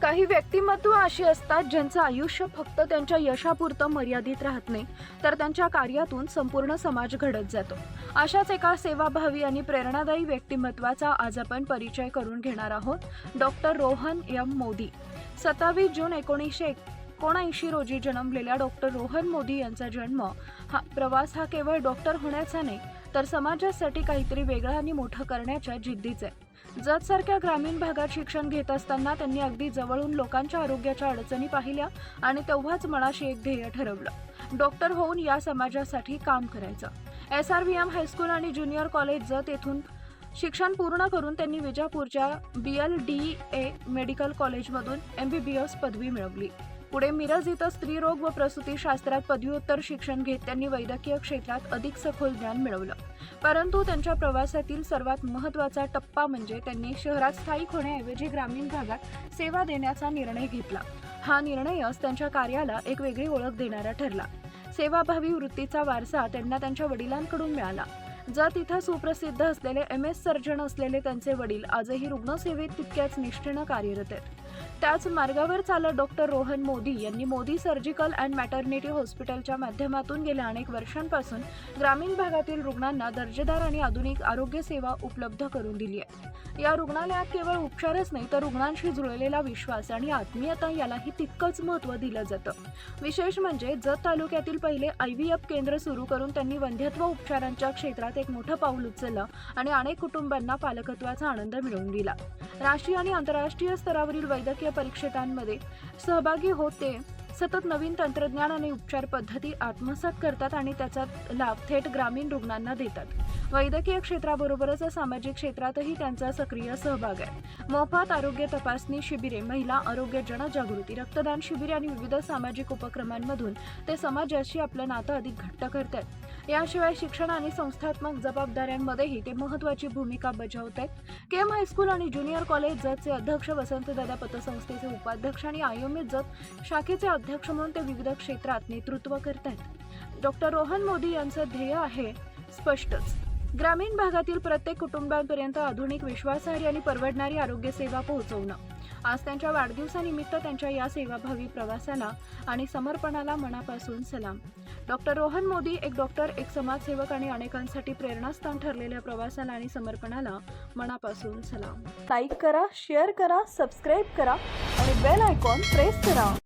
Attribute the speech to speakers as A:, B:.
A: काही व्यक्तिमत्व अशी असतात ज्यांचं आयुष्य फक्त त्यांच्या यशापुरतं मर्यादित राहत नाही, तर त्यांच्या कार्यातून संपूर्ण समाज घडत जातो. अशाच एका सेवाभावी आणि प्रेरणादायी व्यक्तिमत्वाचा आज आपण परिचय करून घेणार आहोत. Doctor Rohan M Modi. 27 जून 1979 रोजी जन्मलेल्या डॉक्टर रोहन मोदी यांचा प्रवास हा केवळ डॉक्टर होण्याचा नाही, तर समाजासाठी काहीतरी वेगळं आणि मोठं करण्याच्या जिद्दीचा आहे. जतसारख्या ग्रामीण भागात शिक्षण घेत असताना त्यांनी अगदी जवळून लोकांच्या आरोग्याच्या अडचणी पाहिल्या आणि तेव्हाच मनाशी एक ध्येय ठरवलं, डॉक्टर होऊन या समाजासाठी काम करायचं. SRVM हायस्कूल आणि ज्युनियर कॉलेज जत येथून शिक्षण पूर्ण करून त्यांनी विजापूरच्या BLDA मेडिकल कॉलेजमधून MBBS पदवी मिळवली. पुढे मिरज इथं स्त्रीरोग व प्रसूतीशास्त्रात पदव्युत्तर शिक्षण घेत त्यांनी वैद्यकीय क्षेत्रात अधिक सखोल ज्ञान मिळवलं. परंतु त्यांच्या प्रवासातील सर्वात महत्त्वाचा टप्पा म्हणजे त्यांनी शहरात स्थायिक होण्याऐवजी ग्रामीण भागात सेवा देण्याचा निर्णय घेतला. हा निर्णयच त्यांच्या कार्याला एक वेगळी ओळख देणारा ठरला. सेवाभावी वृत्तीचा वारसा त्यांना त्यांच्या वडिलांकडून मिळाला. जत इथं सुप्रसिद्ध असलेले MS सर्जन असलेले त्यांचे वडील आजही रुग्णसेवेत तितक्याच निष्ठेनं कार्यरत आहेत. त्याच मार्गावर चालत डॉक्टर रोहन मोदी यांनी मोदी सर्जिकल अँड मॅटर्निटी हॉस्पिटलच्या माध्यमातून गेल्या अनेक वर्षांपासून ग्रामीण भागातील रुग्णांना दर्जेदार आणि आधुनिक आरोग्य सेवा उपलब्ध करून दिली आहे. या रुग्णालयात केवळ उपचारच नाही, तर रुग्णांशी जुळलेला विश्वास आणि आत्मीयता यालाही तितकंच महत्त्व दिलं जातं. विशेष म्हणजे जत तालुक्यातील पहिले IVF केंद्र सुरू करून त्यांनी वंध्यत्व उपचारांच्या क्षेत्रात एक मोठं पाऊल उचललं आणि अनेक कुटुंबांना पालकत्वाचा आनंद मिळवून दिला. राष्ट्रीय आणि आंतरराष्ट्रीय स्तरावरील वैद्यकीय परीक्षेतांमध्ये सहभागी होते, सतत नवीन तंत्रज्ञान आणि उपचार पद्धती आत्मसात करतात आणि त्याचा लाभ थेट ग्रामीण रुग्णांना देतात. वैद्यकीय क्षेत्राबरोबरच सामाजिक क्षेत्रातही त्यांचा सक्रिय सहभाग आहे. मोफत आरोग्य तपासणी शिबिरे, महिला आरोग्य जनजागृती, रक्तदान शिबिरे आणि विविध सामाजिक उपक्रमांमधून ते समाजाशी आपलं नातं अधिक घट्ट करतात. याशिवाय शिक्षण आणि संस्थात्मक जबाबदाऱ्यांमध्येही ते महत्त्वाची भूमिका बजावत आहेत. KM हायस्कूल आणि ज्युनियर कॉलेज जतचे अध्यक्ष, वसंतदादा पतसंस्थेचे उपाध्यक्ष आणि IOM जत शाखेचे अध्यक्ष म्हणून ते विविध क्षेत्रात नेतृत्व करतात. डॉक्टर रोहन मोदी यांचं ध्येय आहे स्पष्टच, ग्रामीण भागातील प्रत्येक कुटुंबापर्यंत आधुनिक, विश्वासार्ह आणि परवडणारी आरोग्य सेवा पोहोचवणं. आज त्यांच्या वाढदिवसानिमित्त त्यांच्या या सेवाभावी प्रवासाला आणि समर्पणाला मनापासून सलाम. डॉक्टर रोहन मोदी, एक डॉक्टर, एक समाजसेवक आणि अनेकांसाठी प्रेरणास्थान ठरलेल्या प्रवासाला आणि समर्पणाला मनापासून सलाम. लाईक करा, शेअर करा, सबस्क्राईब करा आणि बेल आयकॉन प्रेस करा.